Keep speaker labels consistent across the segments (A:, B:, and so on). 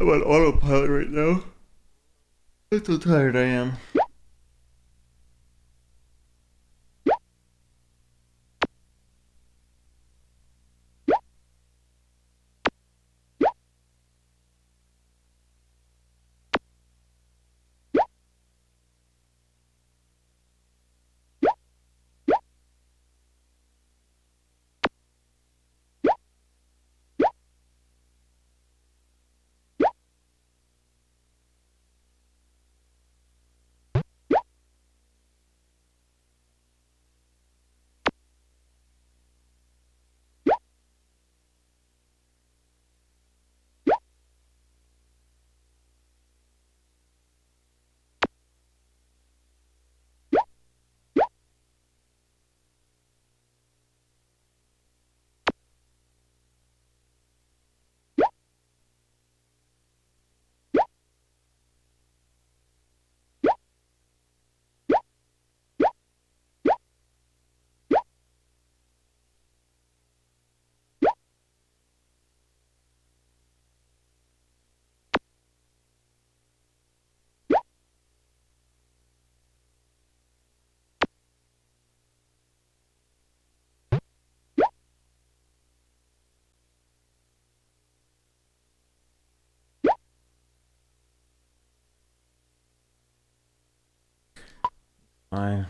A: I'm on autopilot right now. That's how tired I am. Fine.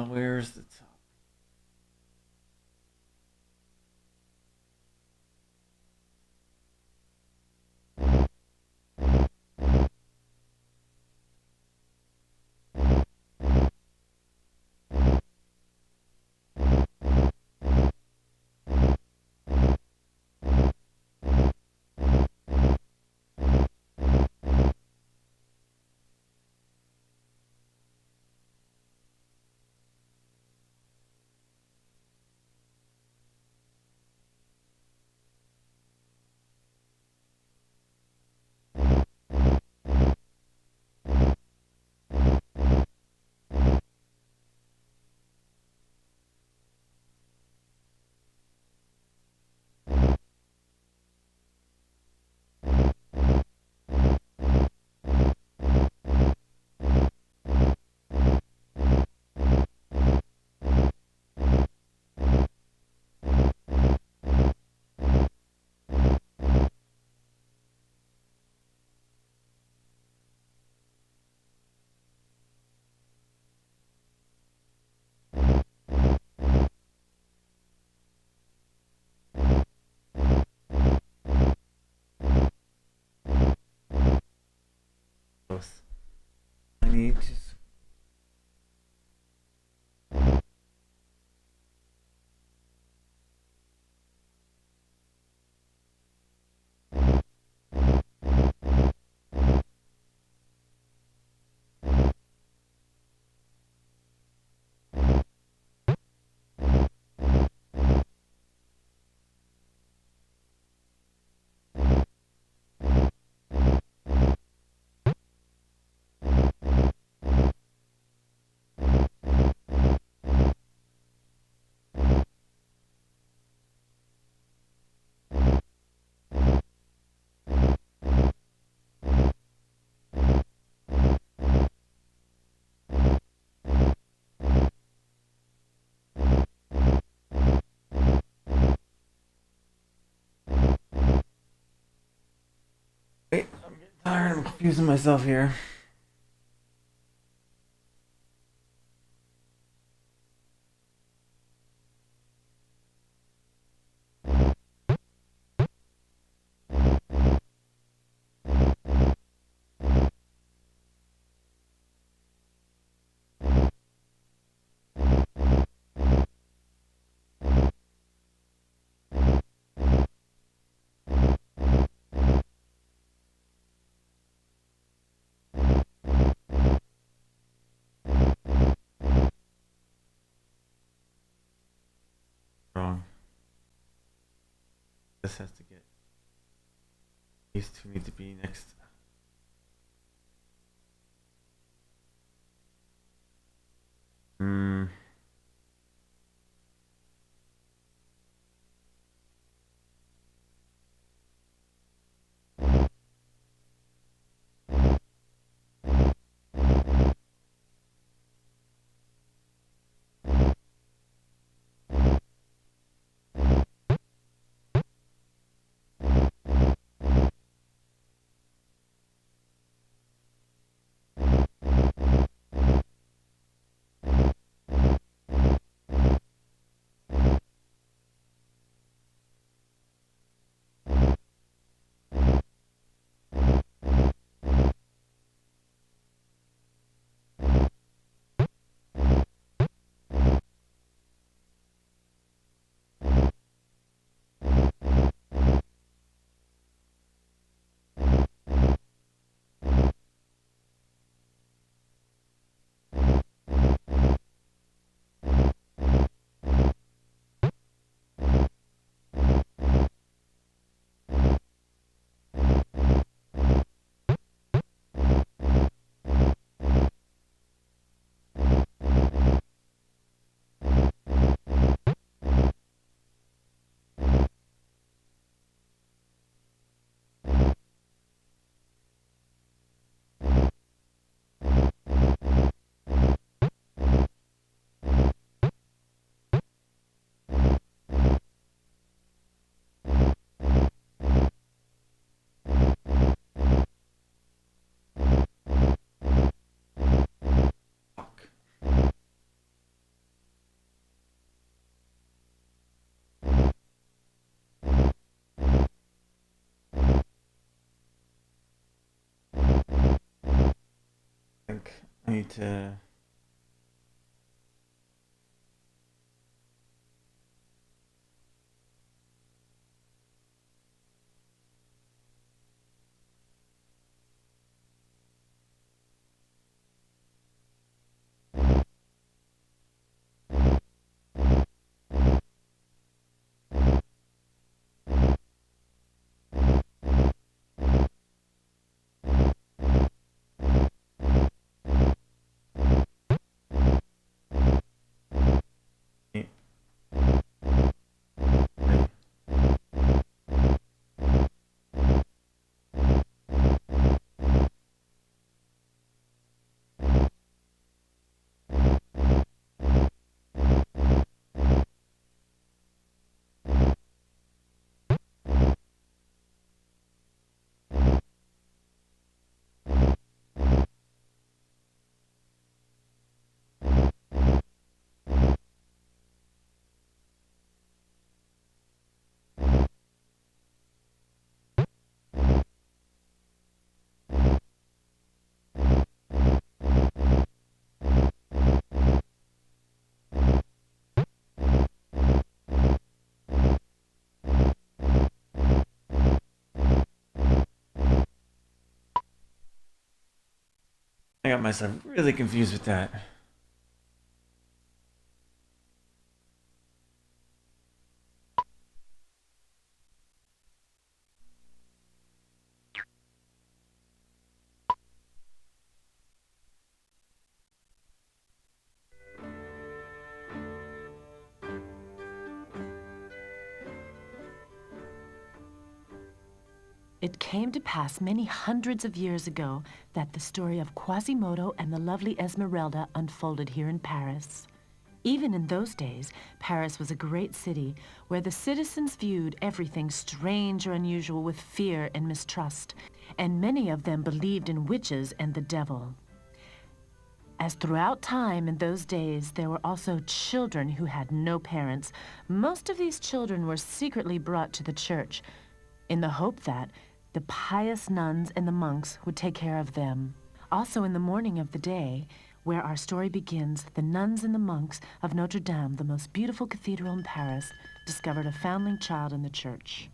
A: Where's the top? I need to. Wait, I'm getting tired. I'm confusing myself here. This has to get. These two need to be next. Hmm. Fuck. I think I need to. I got myself really confused with that.
B: It came to pass many hundreds of years ago that the story of Quasimodo and the lovely Esmeralda unfolded here in Paris. Even in those days, Paris was a great city where the citizens viewed everything strange or unusual with fear and mistrust, and many of them believed in witches and the devil. As throughout time in those days, there were also children who had no parents. Most of these children were secretly brought to the church in the hope that the pious nuns and the monks would take care of them. Also, in the morning of the day, where our story begins, the nuns and the monks of Notredame, the most beautiful cathedral in Paris, discovered a foundling child in the church.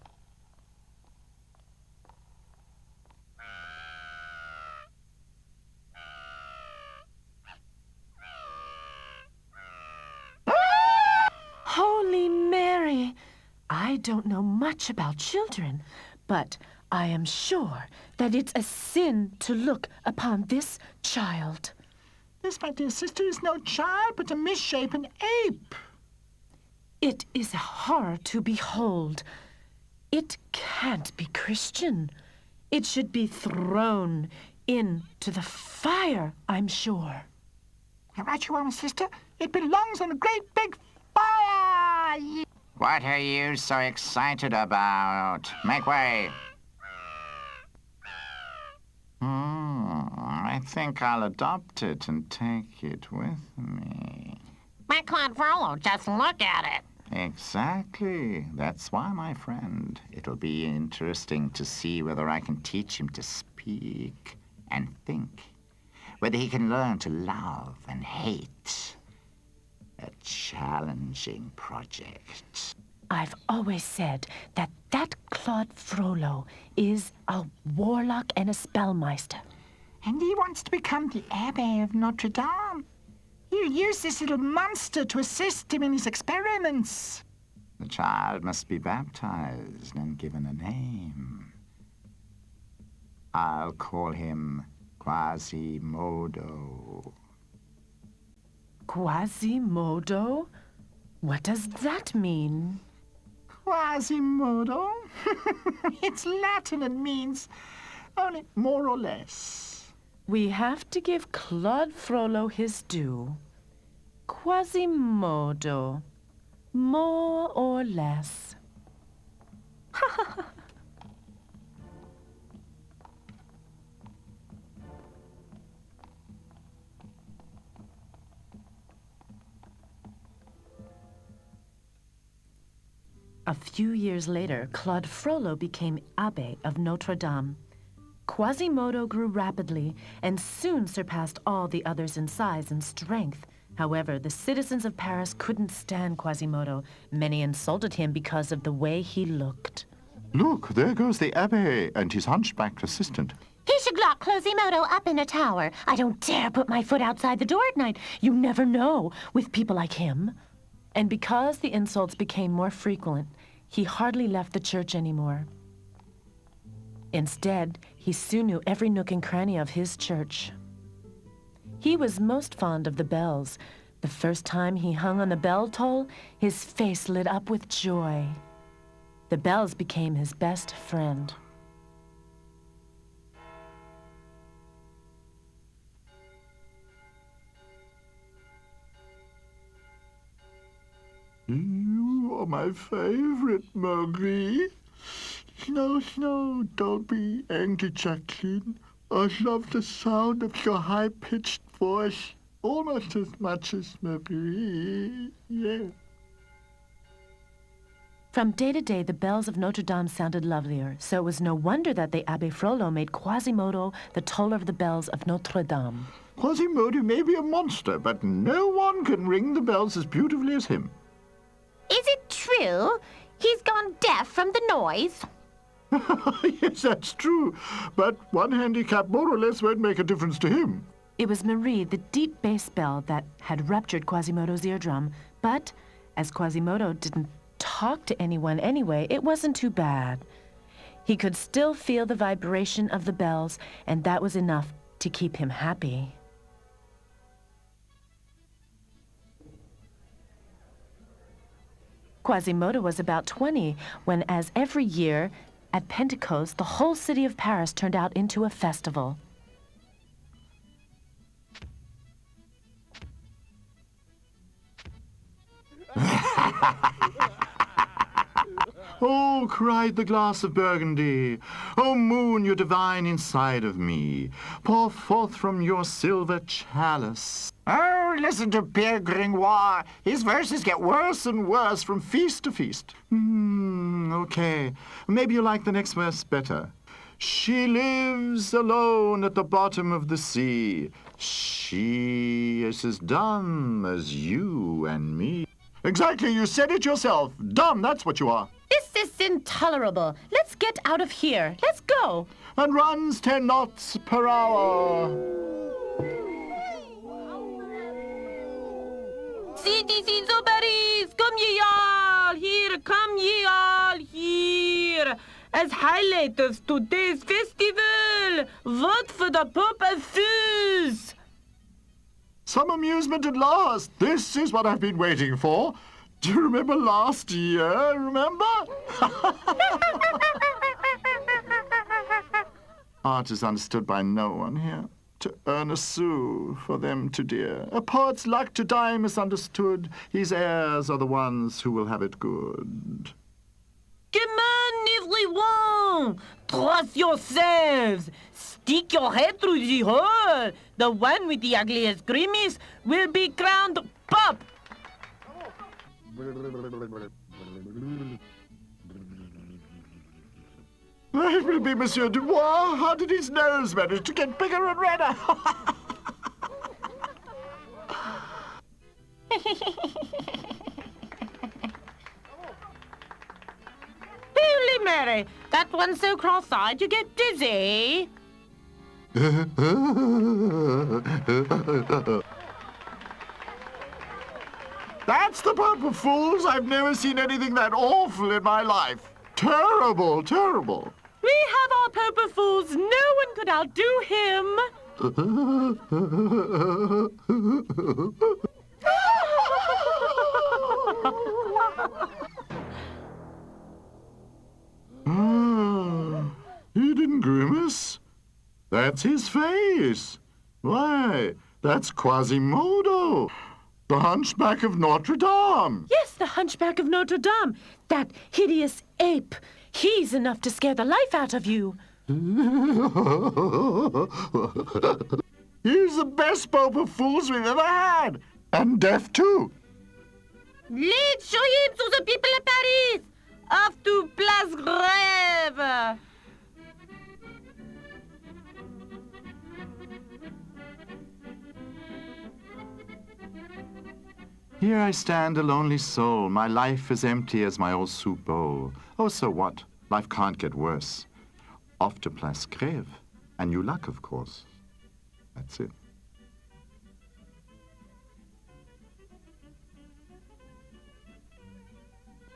B: Holy Mary! I don't know much about children, but I am sure that it's a sin to look upon this child.
C: This, my dear sister, is no child, but a misshapen ape.
B: It is a horror to behold. It can't be Christian. It should be thrown into the fire, I'm sure.
C: You're right you are, my sister. It belongs on a great big fire.
D: What are you so excited about? Make way. I think I'll adopt it and take it with me.
E: But Claude Frollo, just look at it.
D: Exactly. That's why, my friend, it'll be interesting to see whether I can teach him to speak and think. Whether he can learn to love and hate. A challenging project.
B: I've always said that Claude Frollo is a warlock and a spellmeister.
C: And he wants to become the Abbé of Notredame. He'll use this little monster to assist him in his experiments.
D: The child must be baptized and given a name. I'll call him Quasimodo.
B: Quasimodo? What does that mean?
C: Quasimodo? It's Latin and means only more or less.
B: We have to give Claude Frollo his due. Quasimodo. More or less. A few years later, Claude Frollo became Abbé of Notre-Dame. Quasimodo grew rapidly and soon surpassed all the others in size and strength. However, the citizens of Paris couldn't stand Quasimodo. Many insulted him because of the way he looked.
F: Look, there goes the Abbé and his hunchbacked assistant.
E: He should lock Quasimodo up in a tower. I don't dare put my foot outside the door at night.
B: You never know with people like him. And because the insults became more frequent, he hardly left the church anymore. Instead, he soon knew every nook and cranny of his church. He was most fond of the bells. The first time he hung on the bell toll, his face lit up with joy. The bells became his best friend.
F: You are my favorite, Marie. No, don't be angry, Jacqueline. I love the sound of your high-pitched voice almost as much as Marie. Yeah.
B: From day to day, the bells of Notre Dame sounded lovelier, so it was no wonder that the Abbé Frollo made Quasimodo the toller of the bells of Notre Dame.
F: Quasimodo may be a monster, but no one can ring the bells as beautifully as him.
E: Is it true? He's gone deaf from the noise.
F: Yes, that's true. But one handicap more or less won't make a difference to him.
B: It was Marie, the deep bass bell, that had ruptured Quasimodo's eardrum. But as Quasimodo didn't talk to anyone anyway, it wasn't too bad. He could still feel the vibration of the bells, and that was enough to keep him happy. Quasimodo was about 20 when, as every year, at Pentecost, the whole city of Paris turned out into a festival.
F: Oh, cried the glass of Burgundy, oh, moon, you divine inside of me, pour forth from your silver chalice.
D: Oh, listen to Pierre Gringoire. His verses get worse and worse from feast to feast.
F: Okay. Maybe you like the next verse better. She lives alone at the bottom of the sea. She is as dumb as you and me. Exactly, you said it yourself. Dumb, that's what you are.
B: This is intolerable. Let's get out of here. Let's go.
F: And runs 10 knots per hour.
B: Citizens of Paris, come ye all, here come ye all, as highlight of today's festival. Vote for the Pope of Fools.
F: Some amusement at last. This is what I've been waiting for. Do you remember last year? Remember? Art is understood by no one here. To earn a sou for them to dear. A poet's luck to die misunderstood. His heirs are the ones who will have it good.
B: Come on, everyone! Trust yourselves! Stick your head through the hole! The one with the ugliest grimace will be crowned Pope!
F: It will be Monsieur Dubois. How did his nose manage to get bigger and redder?
B: Holy Mary! That one's so cross-eyed you get dizzy!
F: That's the Pope of Fools. I've never seen anything that awful in my life. Terrible, terrible.
B: We have our Pope of Fools. No one could outdo him.
F: He didn't grimace. That's his face. Why, that's Quasimodo, the Hunchback of Notredame.
B: Yes, the Hunchback of Notredame. That hideous ape. He's enough to scare the life out of you.
F: He's the best Pope of Fools we've ever had. And deaf, too.
B: Let's show him to the people of Paris. Off to Place Grève.
F: Here I stand, a lonely soul. My life is empty as my old soup bowl. Oh, so what? Life can't get worse. Off to Place Grève. And new luck, of course. That's it.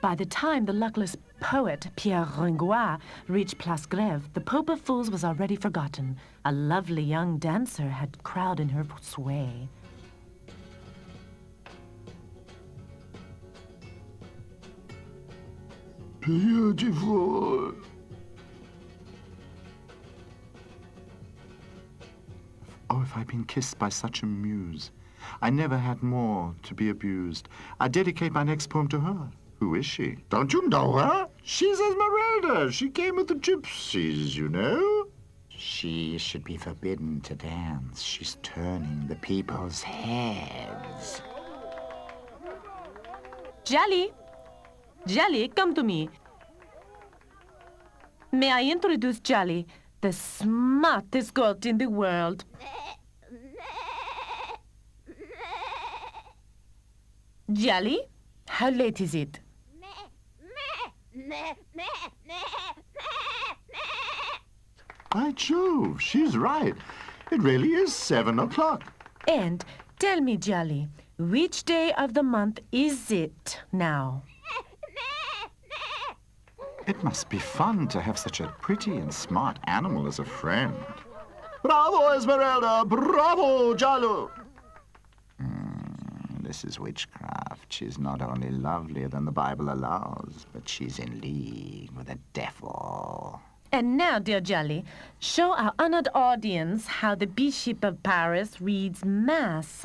B: By the time the luckless poet Pierre Ringois reached Place Grève, the Pope of Fools was already forgotten. A lovely young dancer had crowd in her sway.
F: Beautiful. Oh, if I'd been kissed by such a muse. I never had more to be abused. I dedicate my next poem to her. Who is she? Don't you know her? She's Esmeralda. She came with the gypsies, you know.
D: She should be forbidden to dance. She's turning the people's heads.
B: Jolly! Jolly, come to me. May I introduce Jolly, the smartest goat in the world? Jolly, how late is it?
F: By Jove, she's right. It really is 7 o'clock.
B: And tell me, Jolly, which day of the month is it now?
F: It must be fun to have such a pretty and smart animal as a friend. Bravo, Esmeralda! Bravo, Jalo!
D: This is witchcraft. She's not only lovelier than the Bible allows, but she's in league with the devil.
B: And now, dear Jolly, show our honored audience how the Bishop of Paris reads Mass.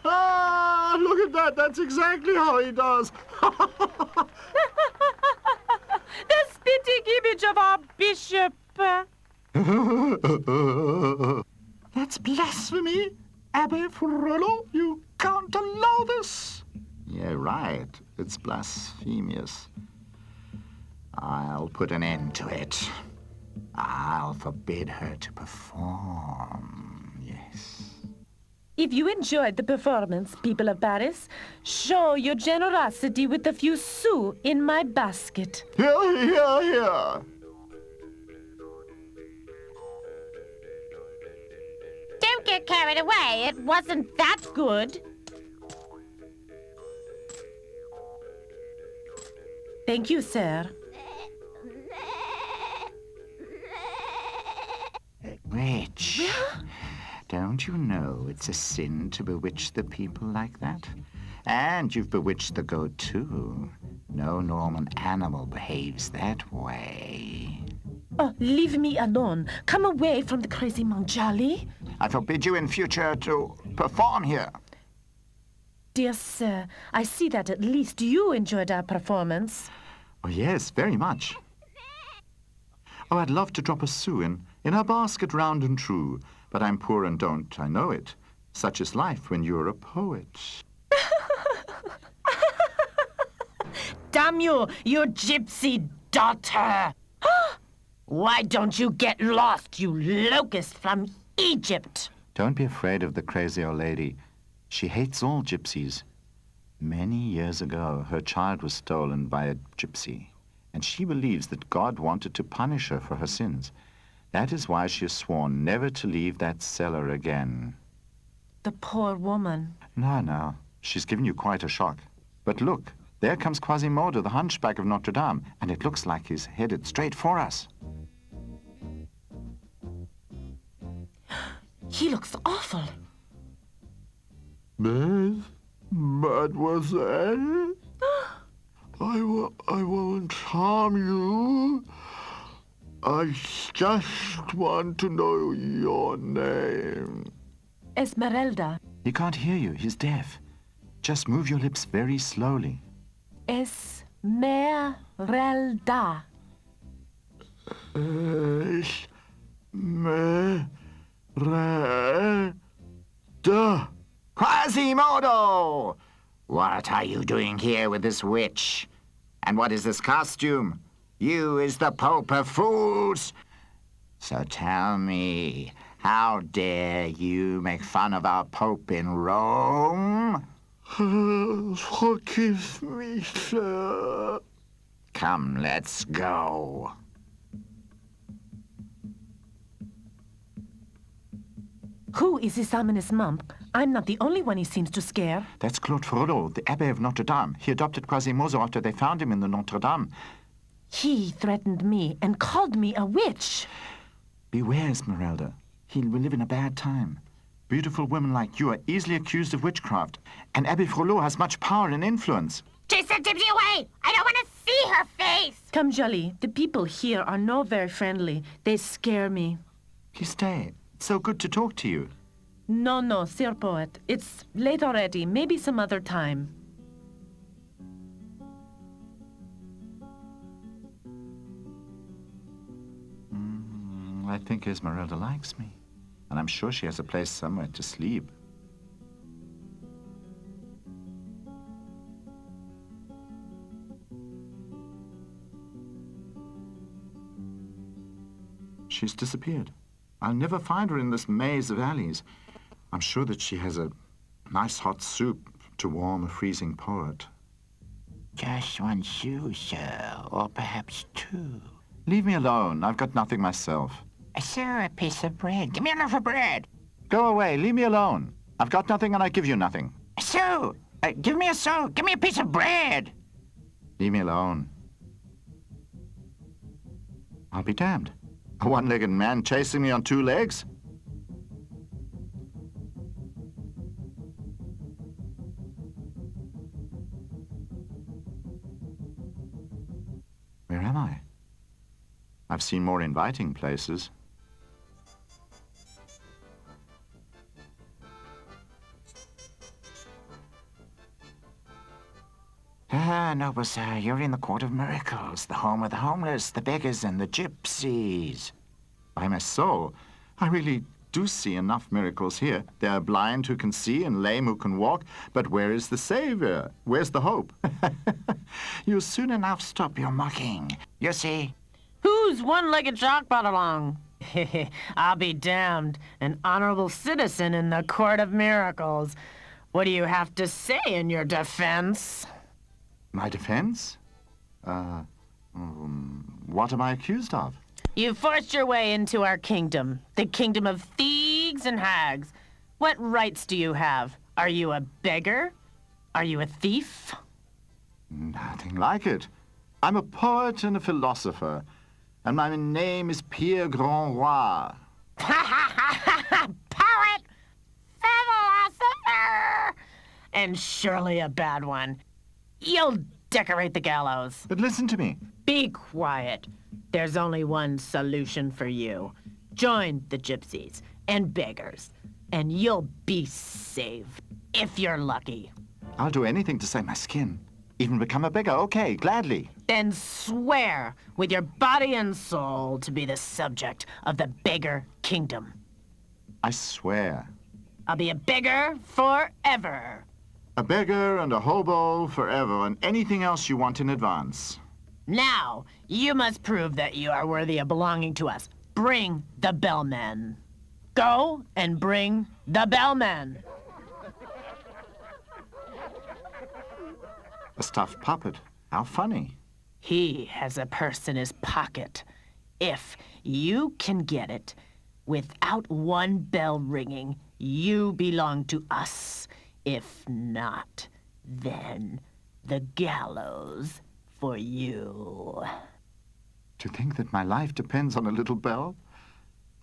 F: Ah, look at that. That's exactly how he does.
B: The spitting image of our bishop.
F: That's blasphemy. Abbe Frollo, you can't allow this.
D: Yeah, right. It's blasphemous. I'll put an end to it. I'll forbid her to perform. Yes.
B: If you enjoyed the performance, people of Paris, show your generosity with a few sous in my basket.
F: Here, here, here.
E: Don't get carried away. It wasn't that good.
B: Thank you, sir.
D: Witch. Don't you know it's a sin to bewitch the people like that? And you've bewitched the goat, too. No Norman animal behaves that way.
B: Oh, leave me alone. Come away from the crazy Monjali.
D: I forbid you in future to perform here.
B: Dear sir, I see that at least you enjoyed our performance.
F: Oh, yes, very much. Oh, I'd love to drop a sou in her basket round and true, but I'm poor and don't, I know it. Such is life when you're a poet.
B: Damn you, you gypsy daughter! Why don't you get lost, you locust from Egypt?
F: Don't be afraid of the crazy old lady. She hates all gypsies. Many years ago, her child was stolen by a gypsy, and she believes that God wanted to punish her for her sins. That is why she has sworn never to leave that cellar again.
B: The poor woman.
F: No, she's given you quite a shock. But look, there comes Quasimodo, the Hunchback of Notredame, and it looks like he's headed straight for us.
B: He looks awful.
F: Mademoiselle? I won't harm you. I just want to know your name.
B: Esmeralda.
F: He can't hear you. He's deaf. Just move your lips very slowly.
B: Esmeralda.
F: Esmeralda.
D: Quasimodo! What are you doing here with this witch? And what is this costume? You is the Pope of Fools. So tell me, how dare you make fun of our Pope in Rome?
F: Forgive me, sir.
D: Come, let's go.
B: Who is this ominous monk? I'm not the only one he seems to scare.
F: That's Claude Frollo, the Abbé of Notre-Dame. He adopted Quasimodo after they found him in the Notre-Dame.
B: He threatened me and called me a witch.
F: Beware, Esmeralda. He will live in a bad time. Beautiful women like you are easily accused of witchcraft, and Abbé Frollo has much power and influence.
E: Chase that gypsy away! I don't want to see her face!
B: Come, Jolie. The people here are not very friendly. They scare me.
F: Please stay. It's so good to talk to you.
B: No, Sir Poet. It's late already. Maybe some other time.
F: I think Esmeralda likes me, and I'm sure she has a place somewhere to sleep. She's disappeared. I'll never find her in this maze of alleys. I'm sure that she has a nice hot soup to warm a freezing poet.
D: Just one shoe, sir, or perhaps two.
F: Leave me alone. I've got nothing myself.
D: Sir, a piece of bread. Give me a loaf of bread.
F: Go away. Leave me alone. I've got nothing and I give you nothing.
D: Sue! Give me a sou. Give me a piece of bread.
F: Leave me alone. I'll be damned. A one-legged man chasing me on two legs? Where am I? I've seen more inviting places.
D: Noble sir, you're in the Court of Miracles, the home of the homeless, the beggars, and the gypsies.
F: By my soul, I really do see enough miracles here. There are blind who can see and lame who can walk, but where is the Savior? Where's the hope?
D: You'll soon enough stop your mocking. You see,
B: Who's one-legged shark brought along? I'll be damned. An honorable citizen in the Court of Miracles. What do you have to say in your defense?
F: My defense? What am I accused of?
B: You forced your way into our kingdom, the kingdom of thieves and hags. What rights do you have? Are you a beggar? Are you a thief?
F: Nothing like it. I'm a poet and a philosopher, and my name is Pierre Grandroi.
B: Poet! Philosopher! And surely a bad one. You'll decorate the gallows.
F: But listen to me.
B: Be quiet. There's only one solution for you. Join the gypsies and beggars, and you'll be saved, if you're lucky.
F: I'll do anything to save my skin. Even become a beggar. Okay, gladly.
B: Then swear with your body and soul to be the subject of the beggar kingdom.
F: I swear.
B: I'll be a beggar forever.
F: A beggar and a hobo forever, and anything else you want in advance.
B: Now, you must prove that you are worthy of belonging to us. Bring the bellman. Go and bring the bellman.
F: A stuffed puppet. How funny.
B: He has a purse in his pocket. If you can get it, without one bell ringing, you belong to us. If not, then the gallows for you.
F: To think that my life depends on a little bell?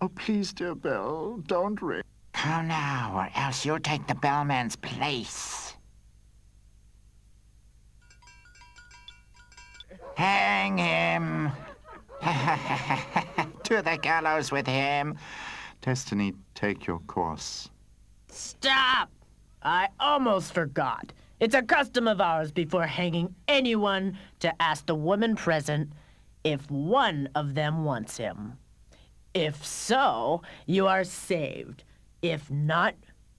F: Oh, please, dear bell, don't ring.
D: Come now, or else you'll take the bellman's place. Hang him. To the gallows with him.
F: Destiny, take your course.
B: Stop! I almost forgot. It's a custom of ours before hanging anyone to ask the women present if one of them wants him. If so, you are saved. If not,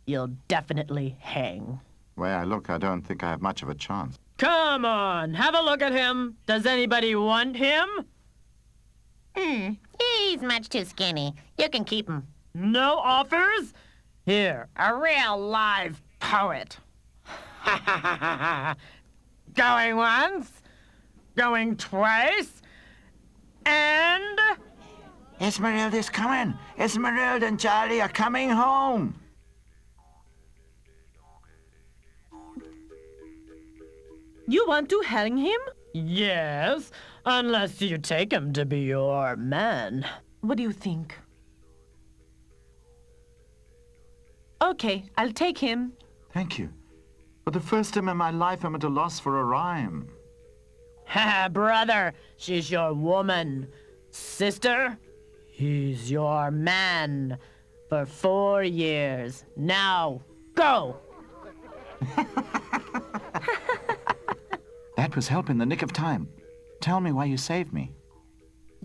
B: you'll definitely hang.
F: The way I look, I don't think I have much of a chance.
B: Come on, have a look at him. Does anybody want him?
E: He's much too skinny. You can keep him.
B: No offers? Here, a real live poet. Going once, going twice, and...
D: Esmeralda's coming. Esmeralda and Charlie are coming home.
B: You want to hang him? Yes, unless you take him to be your man. What do you think? Okay, I'll take him.
F: Thank you. For the first time in my life, I'm at a loss for a rhyme.
B: Ha, brother, she's your woman. Sister, he's your man. For 4 years. Now, go!
F: That was help in the nick of time. Tell me why you saved me.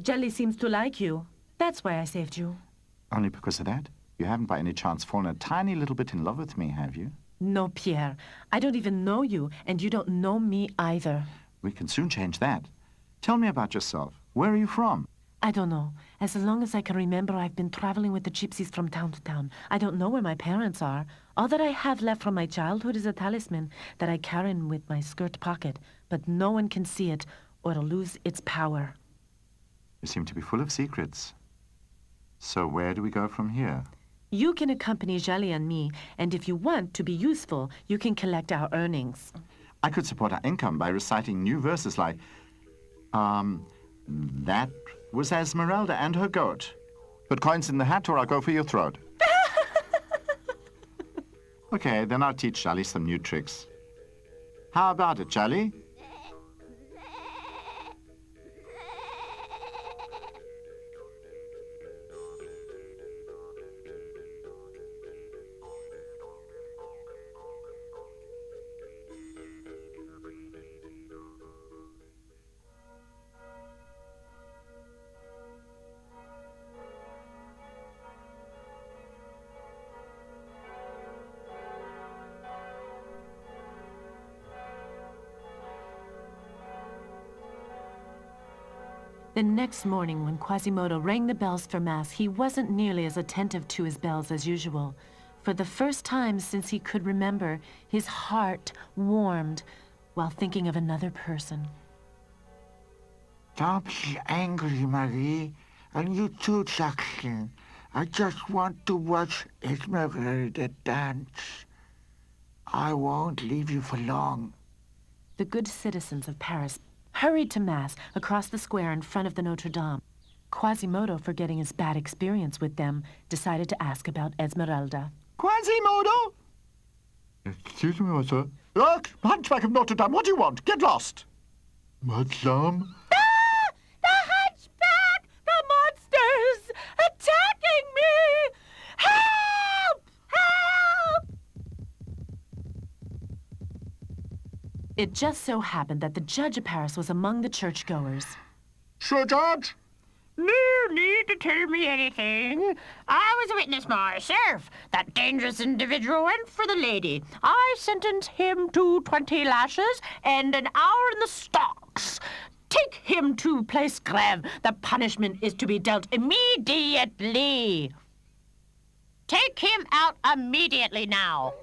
B: Jelly seems to like you. That's why I saved you.
F: Only because of that? You haven't by any chance fallen a tiny little bit in love with me, have you?
B: No, Pierre. I don't even know you, and you don't know me either.
F: We can soon change that. Tell me about yourself. Where are you from?
B: I don't know. As long as I can remember, I've been traveling with the gypsies from town to town. I don't know where my parents are. All that I have left from my childhood is a talisman that I carry in with my skirt pocket, but no one can see it or it'll lose its power.
F: You seem to be full of secrets. So where do we go from here?
B: You can accompany Jelly and me, and if you want to be useful, you can collect our earnings.
F: I could support our income by reciting new verses like, that was Esmeralda and her goat. Put coins in the hat or I'll go for your throat. Okay, then I'll teach Charlie some new tricks. How about it, Charlie?
B: The next morning, when Quasimodo rang the bells for Mass, he wasn't nearly as attentive to his bells as usual. For the first time since he could remember, his heart warmed while thinking of another person.
D: Don't be angry, Marie. And you too, Jackson. I just want to watch Esmeralda dance. I won't leave you for long.
B: The good citizens of Paris hurried to Mass across the square in front of the Notredame. Quasimodo, forgetting his bad experience with them, decided to ask about Esmeralda.
F: Quasimodo? Excuse me, sir. Look, Hunchback of Notre Dame, what do you want? Get lost. Madame?
B: Ah! The Hunchback! The monsters! Attacking me! Help! Help! It just so happened that the judge of Paris was among the churchgoers.
F: Sir Judge?
C: No need to tell me anything. I was a witness myself. That dangerous individual went for the lady. I sentenced him to 20 lashes and an hour in the stocks. Take him to Place Grève. The punishment is to be dealt immediately. Take him out immediately now.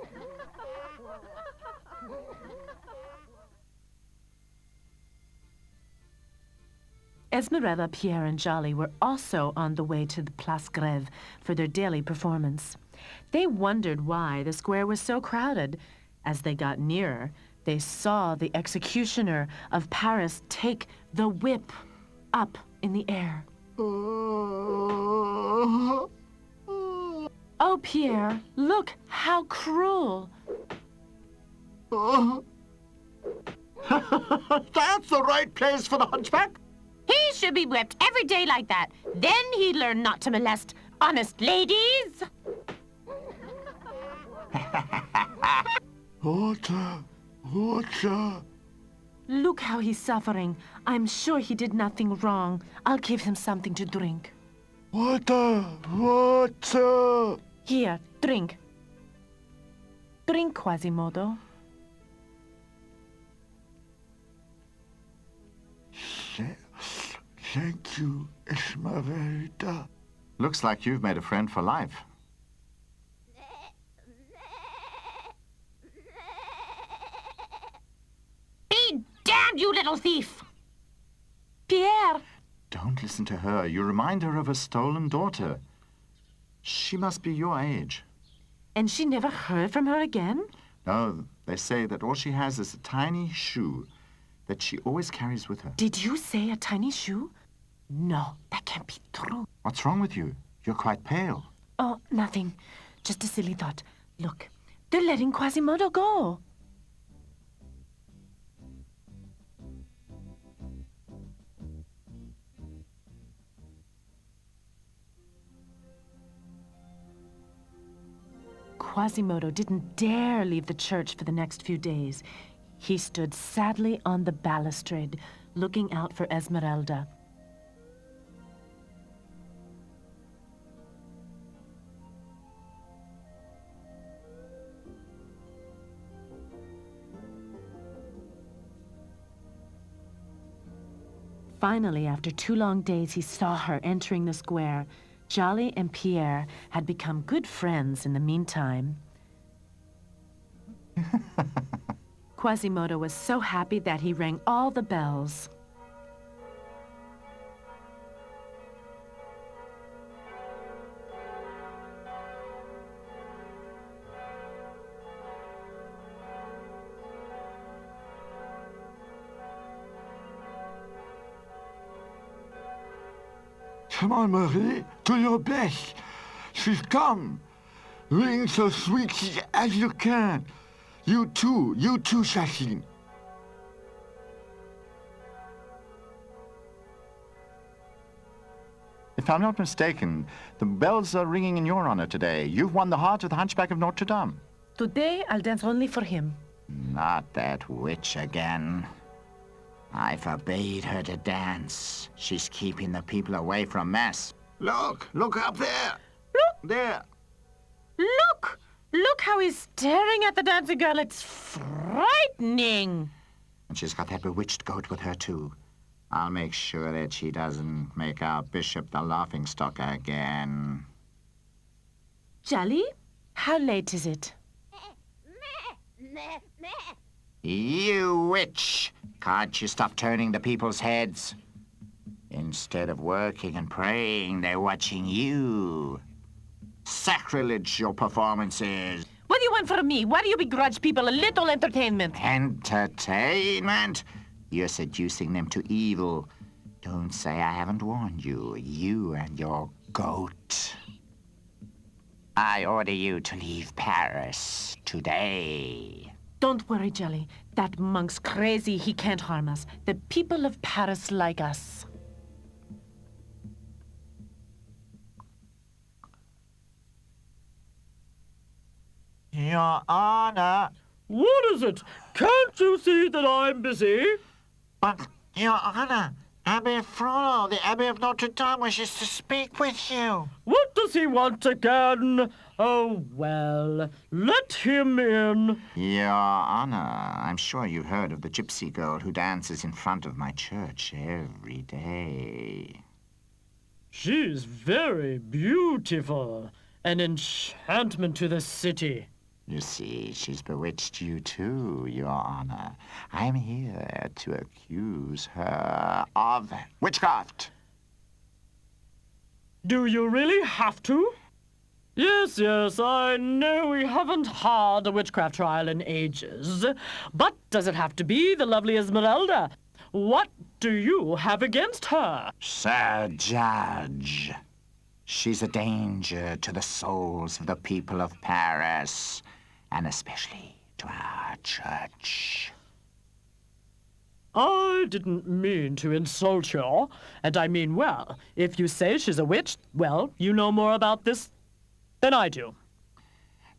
B: Esmeralda, Pierre, and Jolly were also on the way to the Place Grève for their daily performance. They wondered why the square was so crowded. As they got nearer, they saw the executioner of Paris take the whip up in the air. Oh, Pierre, look how cruel.
F: That's the right place for the Hunchback.
C: He should be whipped every day like that. Then he'd learn not to molest honest ladies.
F: Water, water.
B: Look how he's suffering. I'm sure he did nothing wrong. I'll give him something to drink.
F: Water, water.
B: Here, drink. Drink, Quasimodo.
F: Thank you, Esmeralda. Looks like you've made a friend for life.
C: Be damned, you little thief!
B: Pierre!
F: Don't listen to her. You remind her of a stolen daughter. She must be your age.
B: And she never heard from her again?
F: No, they say that all she has is a tiny shoe that she always carries with her.
B: Did you say a tiny shoe? No, that can't be true.
F: What's wrong with you? You're quite pale.
B: Oh, nothing. Just a silly thought. Look, they're letting Quasimodo go. Quasimodo didn't dare leave the church for the next few days. He stood sadly on the balustrade, looking out for Esmeralda. Finally, after 2 long days, he saw her entering the square. Jolly and Pierre had become good friends in the meantime. Quasimodo was so happy that he rang all the bells.
F: Come on, Marie, do your best. She's come. Ring so sweetly as you can. You too, Shashin. If I'm not mistaken, the bells are ringing in your honor today. You've won the heart of the Hunchback of Notre Dame.
B: Today, I'll dance only for him.
D: Not that witch again. I forbade her to dance. She's keeping the people away from Mass.
F: Look up there.
B: Look!
F: There.
B: Look! Look how he's staring at the dancing girl. It's frightening.
D: And she's got that bewitched goat with her, too. I'll make sure that she doesn't make our bishop the laughingstock again.
B: Jolly, how late is it?
D: You witch! Can't you stop turning the people's heads? Instead of working and praying, they're watching you. Sacrilege, your performances.
B: What do you want from me? Why do you begrudge people a little entertainment?
D: Entertainment? You're seducing them to evil. Don't say I haven't warned you, you and your goat. I order you to leave Paris today.
B: Don't worry, Jelly. That monk's crazy. He can't harm us. The people of Paris like us.
G: Your Honor.
C: What is it? Can't you see that I'm busy?
G: But, Your Honor, Abbe Frollo, the Abbey of Notredame, wishes to speak with you.
C: What does he want again? Oh, well, let him in.
D: Your Honor, I'm sure you've heard of the gypsy girl who dances in front of my church every day.
C: She's very beautiful. An enchantment to the city.
D: You see, she's bewitched you too, Your Honor. I'm here to accuse her of witchcraft.
C: Do you really have to? Yes, I know we haven't had a witchcraft trial in ages. But does it have to be the lovely Esmeralda? What do you have against her?
D: Sir Judge, she's a danger to the souls of the people of Paris, and especially to our church.
C: I didn't mean to insult you, and I mean well. If you say she's a witch, well, you know more about this than I do.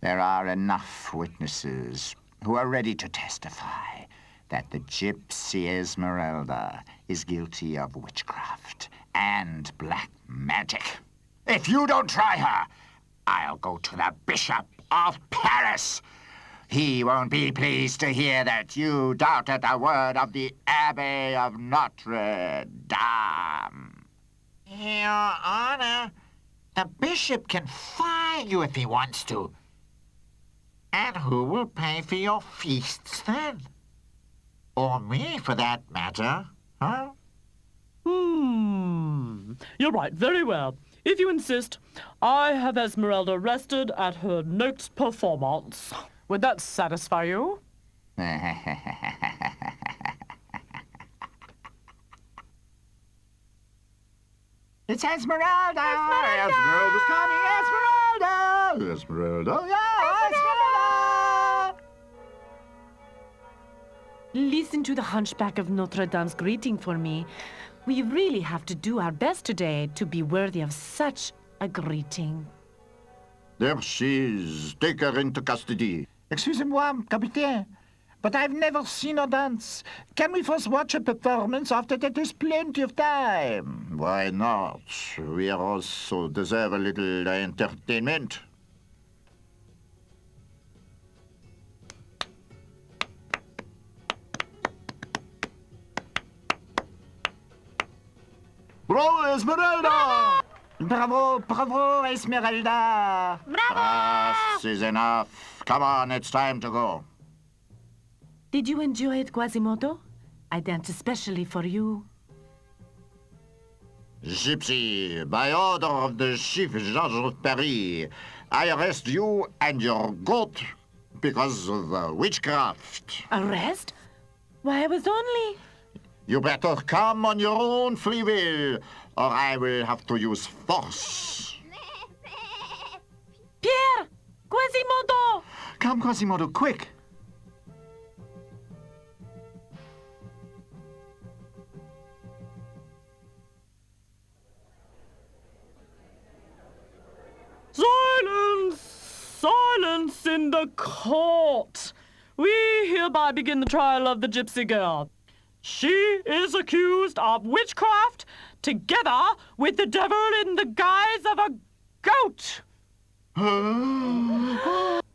D: There are enough witnesses who are ready to testify that the gypsy Esmeralda is guilty of witchcraft and black magic. If you don't try her, I'll go to the Bishop of Paris. He won't be pleased to hear that you doubted the word of the Abbey of Notredame.
G: Your Honor, the bishop can fire you if he wants to. And who will pay for your feasts then? Or me, for that matter, huh?
C: You're right, very well. If you insist, I have Esmeralda arrested at her next performance. Would that satisfy you?
D: It's Esmeralda!
F: Esmeralda's coming! Esmeralda! Esmeralda! Yeah, Esmeralda!
B: Listen to the Hunchback of Notre Dame's greeting for me. We really have to do our best today to be worthy of such a greeting.
F: There she is. Take her into custody.
G: Excusez-moi, Capitaine, but I've never seen her dance. Can we first watch a performance? After that, there's plenty of time.
F: Why not? We also deserve a little entertainment. Bravo, Esmeralda!
G: Bravo, bravo, Esmeralda!
F: This is enough. Come on, it's time to go.
B: Did you enjoy it, Quasimodo? I danced especially for you.
F: Gypsy, by order of the Chief Judge of Paris, I arrest you and your goat because of witchcraft.
B: Arrest? Why, I was only...
F: You better come on your own free will, or I will have to use force.
B: Pierre! Quasimodo!
F: Come, Quasimodo, quick!
C: Silence! Silence in the court! We hereby begin the trial of the gypsy girl. She is accused of witchcraft together with the devil in the guise of a goat.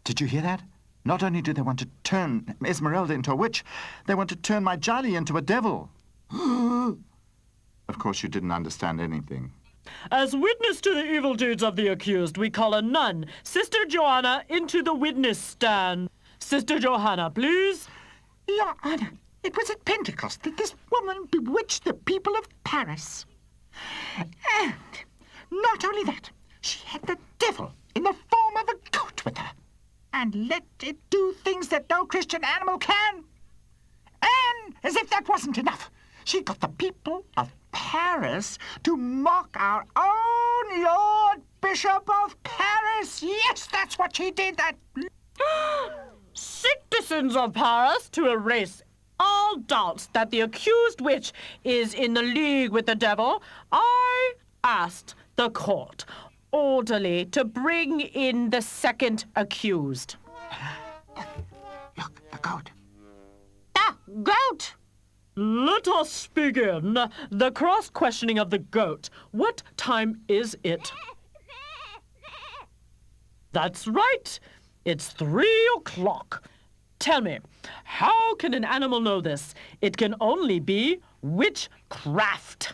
F: Did you hear that? Not only do they want to turn Esmeralda into a witch, they want to turn my Jolly into a devil. Of course, you didn't understand anything.
C: As witness to the evil deeds of the accused, we call a nun, Sister Johanna, into the witness stand. Sister Johanna, please.
G: Your Honor, it was at Pentecost that this woman bewitched the people of Paris. And not only that, she had the devil in the form of a goat with her, and let it do things that no Christian animal can. And as if that wasn't enough, she got the people of Paris to mock our own Lord Bishop of Paris. Yes, that's what she did. That
C: Citizens of Paris, to erase all doubts that the accused witch is in the league with the devil, I asked the court orderly to bring in the second accused.
G: Look, the goat.
C: Ah, goat! Let us begin the cross-questioning of the goat. What time is it? That's right. It's 3 o'clock. Tell me, how can an animal know this? It can only be witchcraft.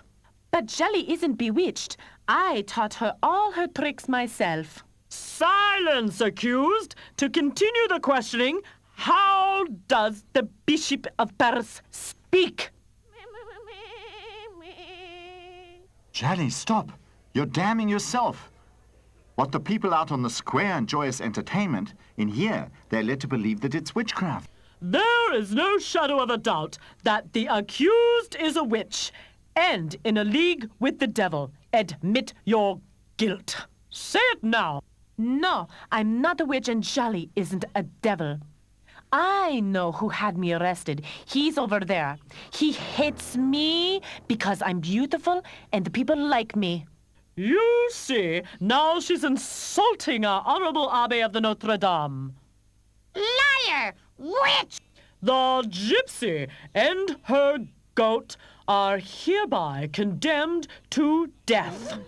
B: But Jelly isn't bewitched. I taught her all her tricks myself.
C: Silence, accused! To continue the questioning, how does the Bishop of Paris speak?
F: Jelly, stop. You're damning yourself. What the people out on the square enjoy as entertainment, in here they're led to believe that it's witchcraft.
C: There is no shadow of a doubt that the accused is a witch and in a league with the devil. Admit your guilt. Say it now.
B: No, I'm not a witch and Jelly isn't a devil. I know who had me arrested. He's over there. He hates me because I'm beautiful and the people like me.
C: You see, now she's insulting our honorable Abbé of the Notredame.
E: Liar! Witch!
C: The gypsy and her goat are hereby condemned to death.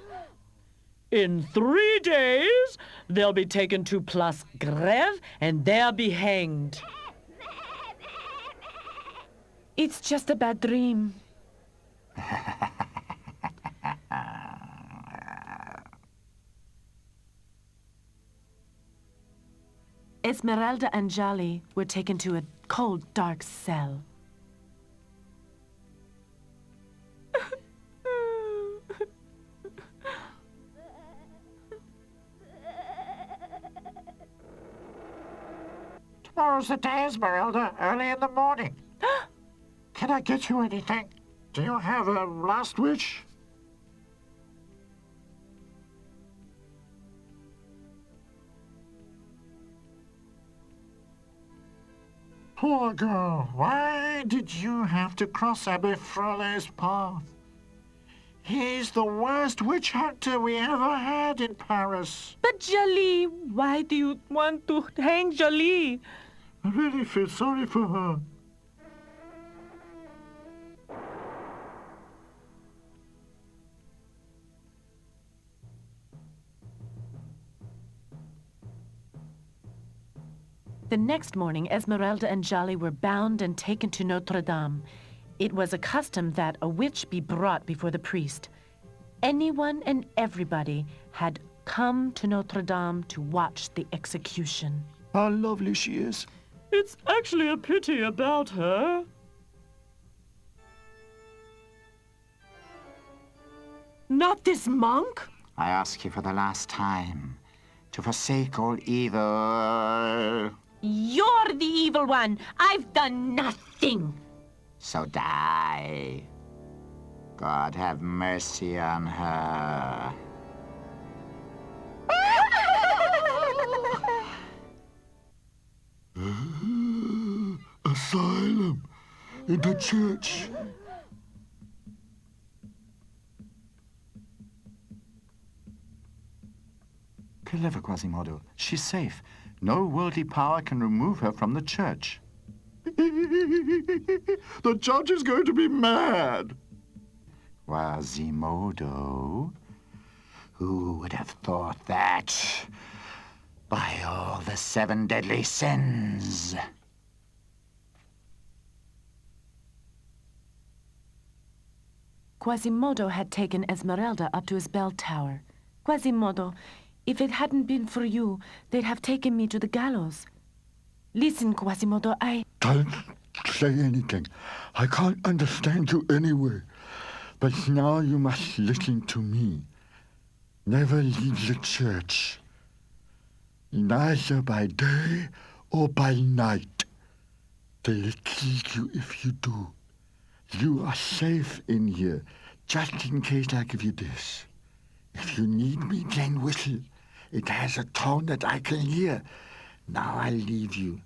C: In 3 days, they'll be taken to Place Grève and there be hanged.
B: It's just a bad dream. Esmeralda and Jolly were taken to a cold, dark cell.
G: Tomorrow's the day, Esmeralda, early in the morning. Can I get you anything? Do you have a last wish? Poor girl, why did you have to cross Abbé Frole's path? He's the worst witch hunter we ever had in Paris.
B: But Jolly, why do you want to hang Jolly?
F: I really feel sorry for her.
B: The next morning, Esmeralda and Jolly were bound and taken to Notre-Dame. It was a custom that a witch be brought before the priest. Anyone and everybody had come to Notre-Dame to watch the execution.
F: How lovely she is.
C: It's actually a pity about her. Not this monk?
D: I ask you for the last time to forsake all evil.
B: You're the evil one. I've done nothing.
D: So die. God have mercy on her.
F: Asylum in the church. Clever Quasimodo. She's safe. No worldly power can remove her from the church. The judge is going to be mad. Quasimodo? Who would have thought that? By all the 7 deadly sins.
B: Quasimodo had taken Esmeralda up to his bell tower. Quasimodo, if it hadn't been for you, they'd have taken me to the gallows. Listen, Quasimodo,
H: Don't say anything. I can't understand you anyway. But now you must listen to me. Never leave the church. Neither by day or by night. They'll kill you if you do. You are safe in here, just in case I give you this. If you need me, then whistle. It has a tone that I can hear. Now I'll leave you.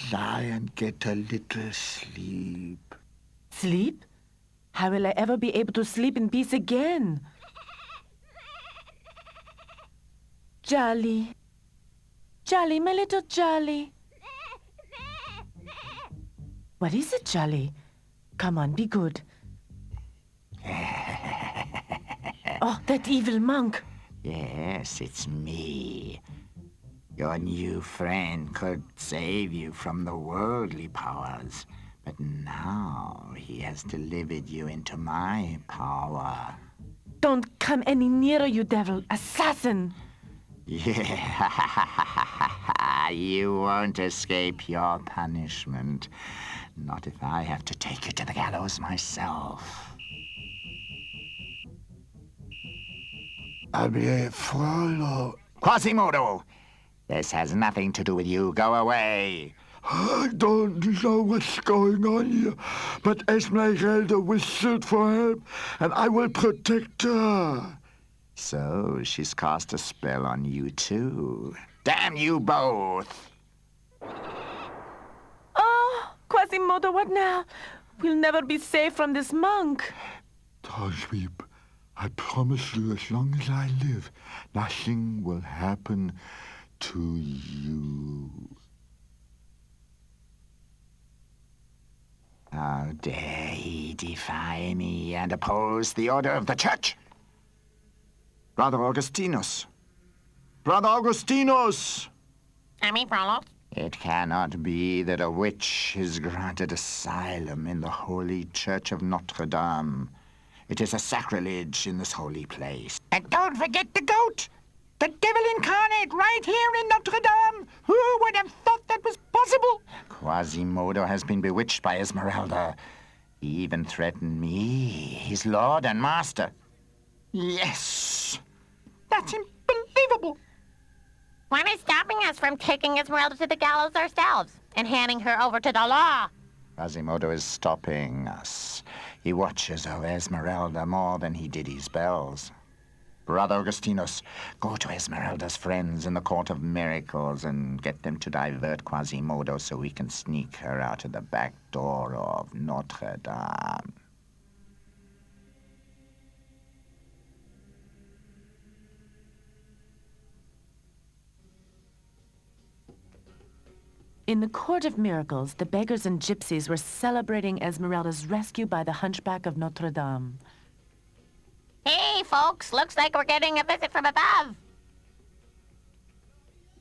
H: Try and get a little sleep.
B: Sleep? How will I ever be able to sleep in peace again? Jolly. Jolly, my little Jolly. What is it, Jolly? Come on, be good. Oh, that evil monk.
D: Yes, it's me. Your new friend could save you from the worldly powers, but now he has delivered you into my power.
B: Don't come any nearer, you devil. Assassin!
D: Yeah, you won't escape your punishment. Not if I have to take you to the gallows myself.
H: Abbe Frollo.
D: Quasimodo! This has nothing to do with you. Go away.
H: I don't know what's going on here, but Esmeralda whistled for help, and I will protect her.
D: So she's cast a spell on you too. Damn you both!
B: Oh, Quasimodo, what now? We'll never be safe from this monk.
H: Don't weep. I promise you, as long as I live, nothing will happen to you.
D: How dare he defy me and oppose the order of the church?
F: Brother Augustinus! Brother Augustinus!
C: Ami Frollo?
D: It cannot be that a witch is granted asylum in the holy church of Notredame. It is a sacrilege in this holy place.
G: And don't forget the goat! The devil incarnate right here in Notre-Dame! Who would have thought that was possible?
D: Quasimodo has been bewitched by Esmeralda. He even threatened me, his lord and master.
G: Yes! That's unbelievable!
C: What is stopping us from taking Esmeralda to the gallows ourselves and handing her over to the law?
D: Quasimodo is stopping us. He watches over Esmeralda more than he did his bells. Brother Augustinus, go to Esmeralda's friends in the Court of Miracles and get them to divert Quasimodo so we can sneak her out of the back door of Notre Dame.
B: In the Court of Miracles, the beggars and gypsies were celebrating Esmeralda's rescue by the Hunchback of Notre Dame.
C: Hey, folks, looks like we're getting a visit from above.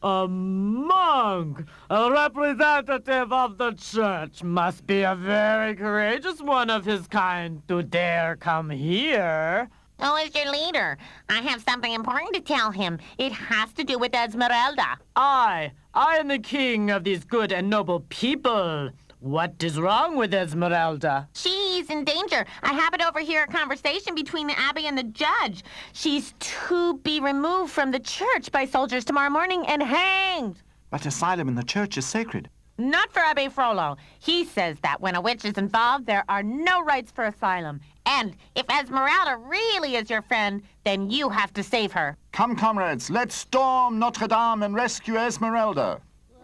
I: A monk, a representative of the church, must be a very courageous one of his kind to dare come here.
C: Who is your leader? I have something important to tell him. It has to do with Esmeralda.
I: I am the king of these good and noble people. What is wrong with Esmeralda?
C: She's in danger. I happen to overhear a conversation between the abbey and the judge. She's to be removed from the church by soldiers tomorrow morning and hanged.
F: But asylum in the church is sacred.
C: Not for Abbe Frollo. He says that when a witch is involved, there are no rights for asylum. And if Esmeralda really is your friend, then you have to save her.
F: Come, comrades, let's storm Notre Dame and rescue Esmeralda.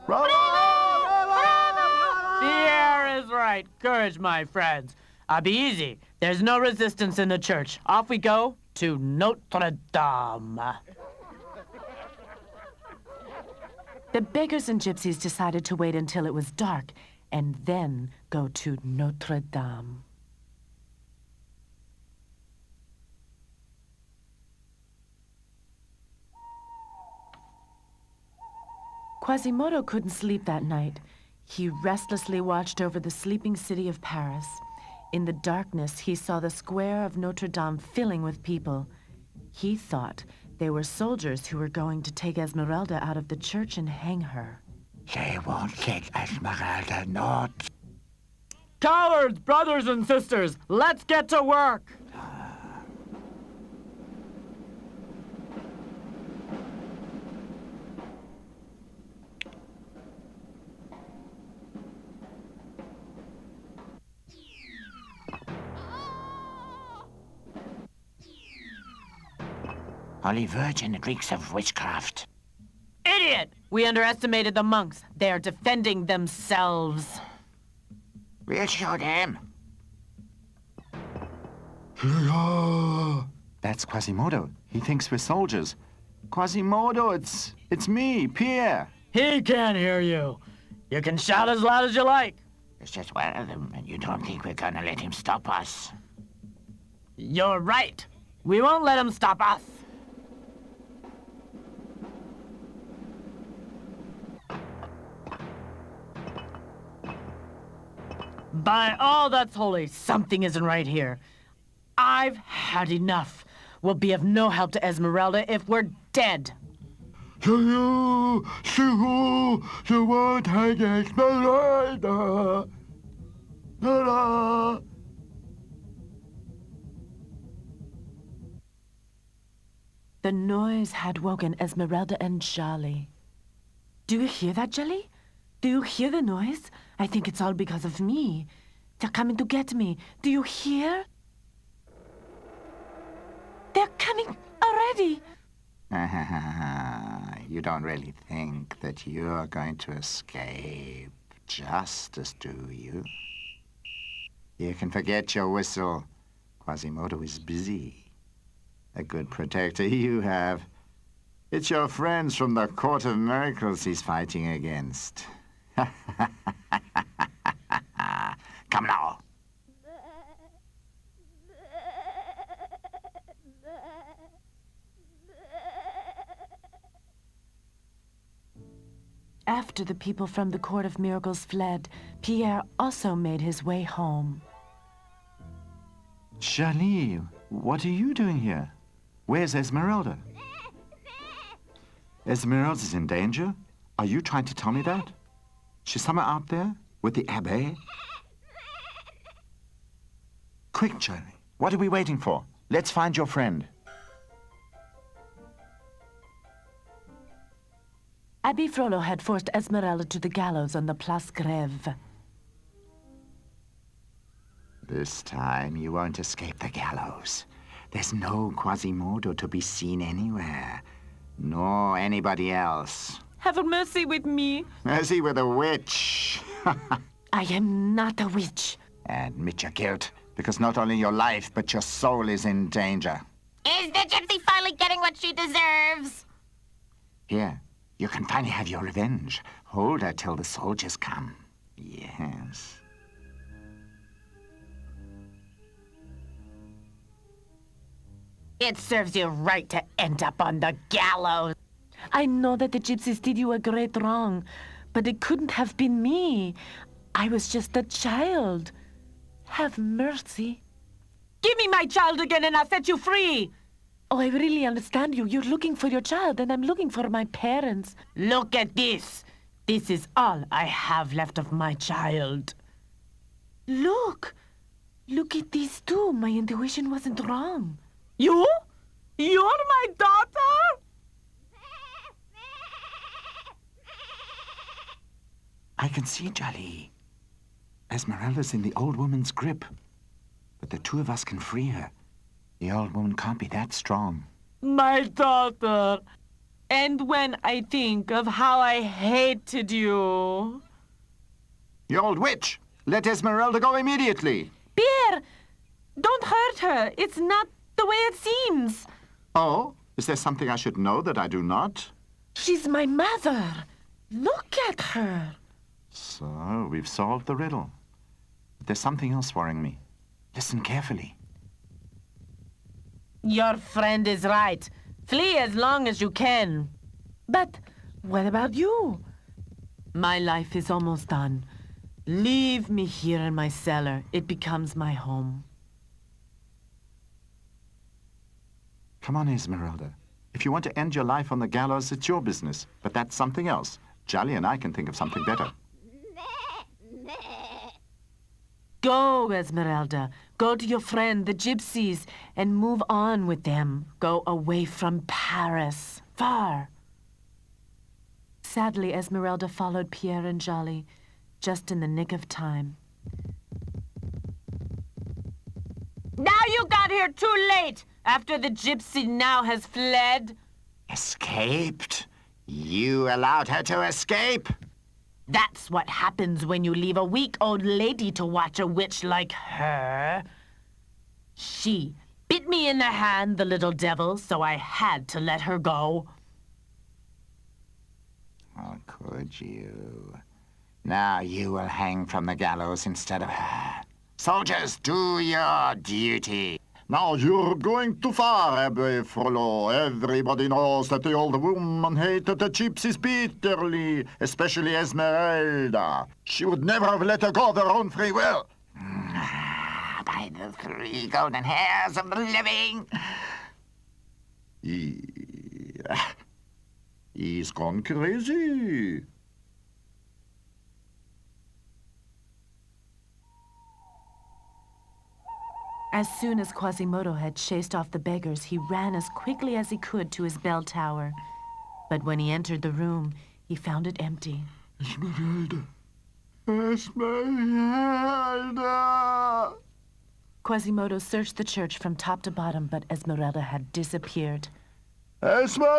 F: Bravo!
I: The air is right. Courage, my friends. Be easy. There's no resistance in the church. Off we go to Notre Dame.
B: The beggars and gypsies decided to wait until it was dark and then go to Notre Dame. Quasimodo couldn't sleep that night. He restlessly watched over the sleeping city of Paris. In the darkness, he saw the square of Notre Dame filling with people. He thought they were soldiers who were going to take Esmeralda out of the church and hang her.
H: They won't take Esmeralda, not.
I: Cowards, brothers and sisters, let's get to work.
G: Holy Virgin, it reeks of witchcraft.
B: Idiot! We underestimated the monks. They are defending themselves.
G: We'll show them.
F: That's Quasimodo. He thinks we're soldiers. Quasimodo, it's me, Pierre.
I: He can't hear you. You can shout as loud as you like.
G: There's just one of them, and you don't think we're gonna let him stop us?
I: You're right. We won't let him stop us. By all that's holy, something isn't right here. I've had enough. We'll be of no help to Esmeralda if we're dead.
H: You won't hang Esmeralda. Ta-da.
B: The noise had woken Esmeralda and Jolly. Do you hear that, Jolly? Do you hear the noise? I think it's all because of me. They're coming to get me. Do you hear? They're coming already.
D: You don't really think that you're going to escape justice, do you? You can forget your whistle. Quasimodo is busy. A good protector you have. It's your friends from the Court of Miracles he's fighting against. Come now.
B: After the people from the Court of Miracles fled, Pierre also made his way home.
F: Jolly, what are you doing here? Where's Esmeralda? Esmeralda's in danger? Are you trying to tell me that? She's somewhere out there with the Abbé? Quick, Jolly. What are we waiting for? Let's find your friend.
B: Abbé Frollo had forced Esmeralda to the gallows on the Place Grève.
D: This time you won't escape the gallows. There's no Quasimodo to be seen anywhere, nor anybody else.
B: Have mercy with me.
D: Mercy with a witch.
B: I am not a witch.
D: Admit your guilt, because not only your life, but your soul is in danger.
E: Is the gypsy finally getting what she deserves?
D: Here, you can finally have your revenge. Hold her till the soldiers come. Yes.
B: It serves you right to end up on the gallows. I know that the gypsies did you a great wrong, but it couldn't have been me. I was just a child. Have mercy. Give me my child again and I'll set you free. Oh, I really understand you. You're looking for your child and I'm looking for my parents. Look at this. This is all I have left of my child. Look. Look at these two. My intuition wasn't wrong. You? You're my daughter?
D: I can see, Jolly. Esmeralda's in the old woman's grip. But the two of us can free her. The old woman can't be that strong.
I: My daughter. And when I think of how I hated you.
F: You old witch! Let Esmeralda go immediately!
B: Pierre! Don't hurt her. It's not the way it seems.
F: Oh? Is there something I should know that I do not?
B: She's my mother. Look at her.
F: So, we've solved the riddle. But there's something else worrying me. Listen carefully.
B: Your friend is right. Flee as long as you can. But what about you? My life is almost done. Leave me here in my cellar. It becomes my home.
F: Come on, Esmeralda. If you want to end your life on the gallows, it's your business. But that's something else. Jolly and I can think of something better.
B: Go, Esmeralda. Go to your friend, the gypsies, and move on with them. Go away from Paris. Far. Sadly, Esmeralda followed Pierre and Jolly, just in the nick of time.
C: Now you got here too late.
B: after the gypsy now has fled?
D: Escaped? You allowed her to escape?
B: That's what happens when you leave a weak old lady to watch a witch like her. She bit me in the hand, the little devil, so I had to let her go.
D: Oh, could you? Now you will hang from the gallows instead of her. Soldiers, do your duty.
H: Now you're going too far, Abbe Frollo. Everybody knows that the old woman hated the gypsies bitterly, especially Esmeralda. She would never have let her go of her own free will.
D: By the 3 golden hairs of the living.
H: He's gone crazy.
B: As soon as Quasimodo had chased off the beggars, he ran as quickly as he could to his bell tower. But when he entered the room, he found it empty.
H: Esmeralda. Esmeralda!
B: Quasimodo searched the church from top to bottom, but Esmeralda had disappeared.
H: Esmeralda!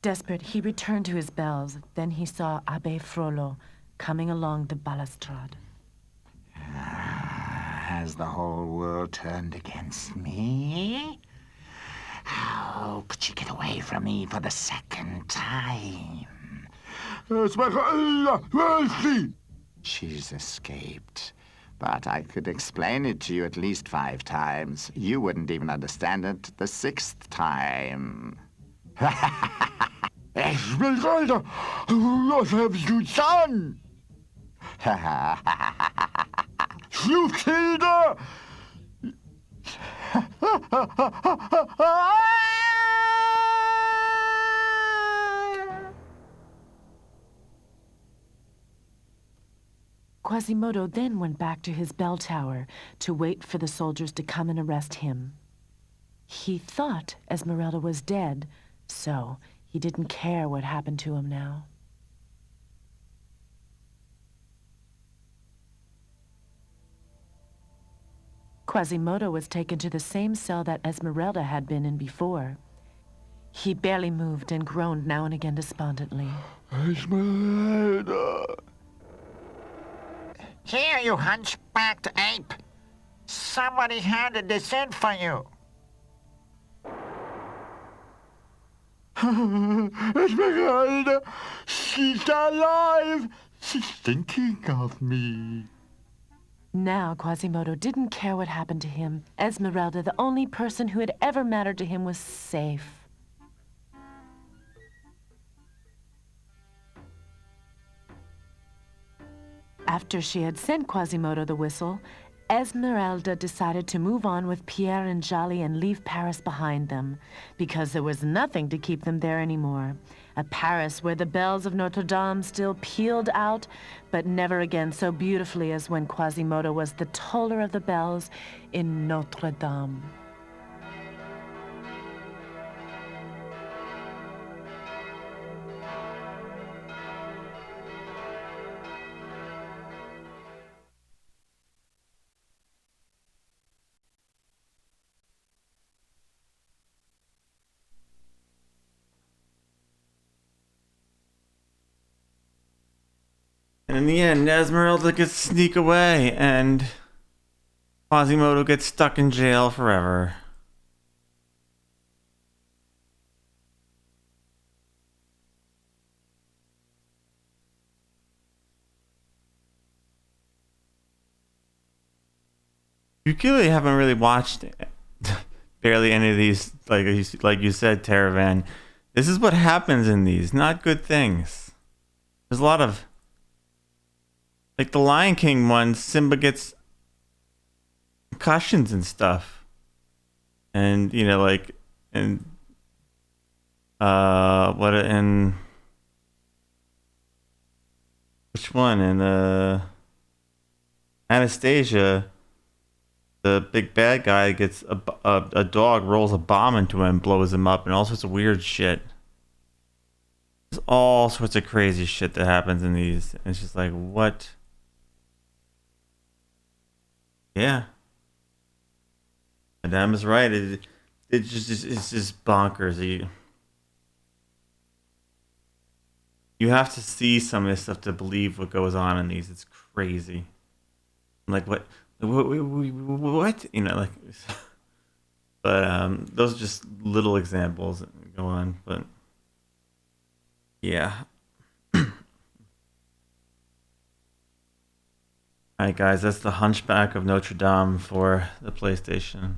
B: Desperate, he returned to his bells. Then he saw Abbe Frollo coming along the balustrade.
D: Has the whole world turned against me? How could she get away from me for the 2nd time?
H: Esmeralda, where is she?
D: She's escaped. But I could explain it to you at least 5 times. You wouldn't even understand it the 6th time.
H: Esmeralda, what have you done? You killed her!
B: Quasimodo then went back to his bell tower to wait for the soldiers to come and arrest him. He thought Esmeralda was dead, so he didn't care what happened to him now. Quasimodo was taken to the same cell that Esmeralda had been in before. He barely moved and groaned now and again despondently.
H: Esmeralda!
G: Here, you hunchbacked ape. Somebody handed this in for you.
H: Esmeralda! She's alive! She's thinking of me.
B: Now Quasimodo didn't care what happened to him. Esmeralda, the only person who had ever mattered to him, was safe. After she had sent Quasimodo the whistle, Esmeralda decided to move on with Pierre and Jolly and leave Paris behind them, because there was nothing to keep them there anymore. A Paris where the bells of Notredame still pealed out, but never again so beautifully as when Quasimodo was the toller of the bells in Notredame.
A: And in the end, Esmeralda gets to sneak away, and Quasimodo gets stuck in jail forever. You clearly haven't really watched barely any of these, like you said, Taravan. This is what happens in these, not good things. There's a lot of, like the Lion King one, Simba gets concussions and stuff. And, you know, like, and, which one? In, Anastasia, the big bad guy gets a dog rolls a bomb into him, blows him up, and all sorts of weird shit. There's all sorts of crazy shit that happens in these. And it's just like, what? Yeah. Madame is right. It's just bonkers. You have to see some of this stuff to believe what goes on in these. It's crazy. Like what? What? You know, like. But those are just little examples that go on. But yeah. Alright guys, that's the Hunchback of Notre Dame for the PlayStation.